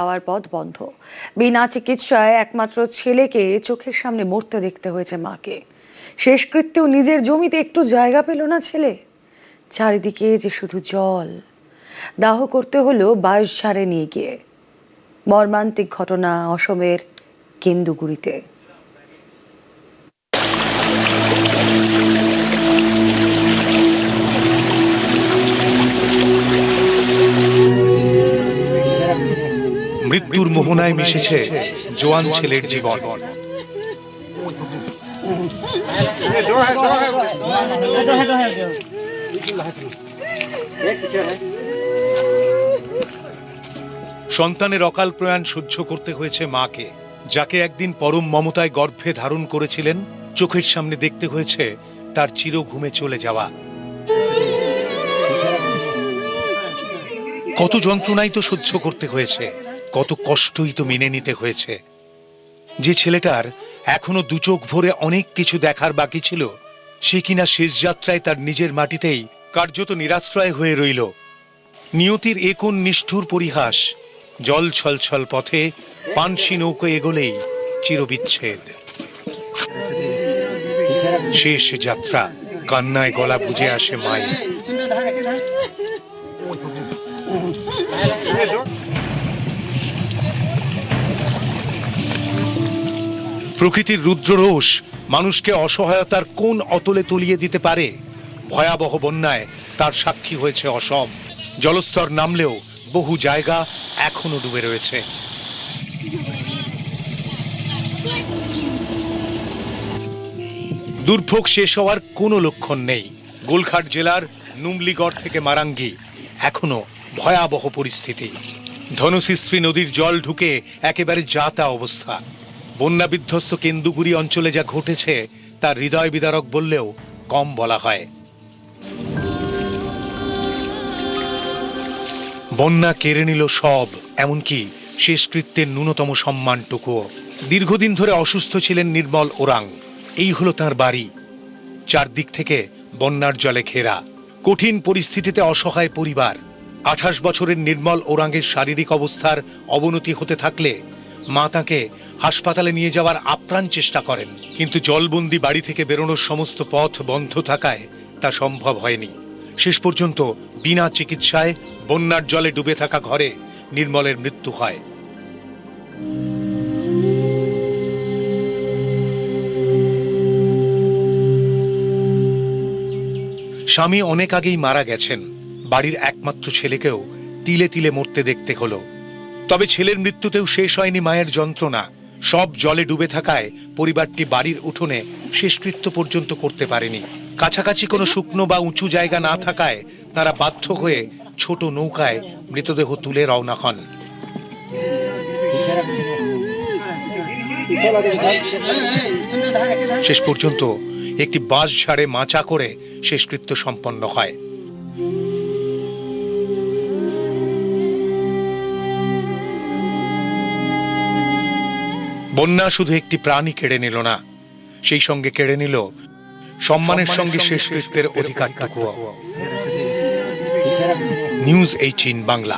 যাওয়ার পথ বন্ধ। বিনা চিকিৎসায় একমাত্র ছেলেকে চোখের সামনে মরতে দেখতে হয়েছে মাকে। শেষকৃত্যেও নিজের জমিতে একটু জায়গা পেল না ছেলে। চারিদিকে যে শুধু জল। দাহ করতে হলো বাঁশঝাড়ে নিয়ে গিয়ে। মর্মান্তিক ঘটনা অসমের কেন্দুগুড়িতে। মৃত্যুর মোহনায় মিশেছে জোয়ান ছেলের জীবন। সন্তানের অকাল প্রয়াণ সহ্য করতে হয়েছে মাকে, যাকে একদিন পরম মমতায় গর্ভে ধারণ করেছিলেন। চোখের সামনে দেখতে হয়েছে তার চিরঘুমে চলে যাওয়া। কত যন্ত্রণাই তো সহ্য করতে হয়েছে, কত কষ্টই তো মেনে নিতে হয়েছে। যে ছেলেটার এখনো দু চোখ ভরে অনেক কিছু দেখার বাকি ছিল, সে কিনা শেষ যাত্রায় তার নিজের মাটিতেই কার্যত নিরাশ্রয় হয়ে রইল। নিয়তির এ কোন নিষ্ঠুর পরিহাস। জল ছলছল পথে পানসি নৌকো এগোলেই চিরবিচ্ছেদ। শেষ যাত্রা, কান্নায় গলা বুঝে আসে মায়ের। প্রকৃতির রুদ্ররোষ মানুষকে অসহায়তার কোন অতলে তলিয়ে দিতে পারে। ভয়াবহ বন্যায় তার সাক্ষী হয়েছে অসম। জলস্তর নামলেও বহু জায়গা এখনো ডুবে রয়েছে। দুর্ভোগ শেষ হওয়ার কোনো লক্ষণ নেই। গোলঘাট জেলার নুমলিগড় থেকে মারাঙ্গি এখনো ভয়াবহ পরিস্থিতি। ধনশিস্ত্রী নদীর জল ঢুকে একেবারে যাতা অবস্থা। বন্যা বিধ্বস্ত কেন্দুগুড়ি অঞ্চলে যা ঘটেছে তা হৃদয় বিদারক বললেও কম বলা হয়। বন্যা কেড়ে নিল সব, এমনকি শেষকৃত্যের ন্যূনতম সম্মানটুকুও। দীর্ঘদিন ধরে অসুস্থ ছিলেন নির্মল ওরাং। এই হলো তার বাড়ি। চারদিক থেকে বন্যার জলে ঘেরা। কঠিন পরিস্থিতিতে অসহায় পরিবার। 28 বছরের নির্মল ওরাংয়ের শারীরিক অবস্থার অবনতি হতে থাকলে মা তাকে হাসপাতালে নিয়ে যাওয়ার আপ্রাণ চেষ্টা করেন, কিন্তু জলবন্দি বাড়ি থেকে বেরোনোর সমস্ত পথ বন্ধ থাকায় তা সম্ভব হয়নি। শেষ পর্যন্ত বিনা চিকিৎসায় বন্যার জলে ডুবে থাকা ঘরে নির্মলের মৃত্যু হয়। স্বামী অনেক আগেই মারা গেছেন। বাড়ির একমাত্র ছেলেকেও তিলে তিলে মরতে দেখতে হলো। তবে ছেলের মৃত্যুতেও শেষ হয়নি মায়ের যন্ত্রণা। সব জলে ডুবে থাকায় পরিবারটি বাড়ির উঠোনে শেষকৃত্য পর্যন্ত করতে পারেনি। কাছাকাছি কোনো শুকনো বা উঁচু জায়গা না থাকায় তারা বাধ্য হয়ে ছোট নৌকায় মৃতদেহ তুলে রওনা হন। শেষ পর্যন্ত একটি বাঁশঝাড়ে মাচা করে শেষকৃত্য সম্পন্ন হয়। বন্যা শুধু একটি প্রাণী কেড়ে নিল না, সেই সঙ্গে কেড়ে নিল সম্মানের সঙ্গে শেষকৃত্যের অধিকারটুকুও। নিউজ 18 বাংলা।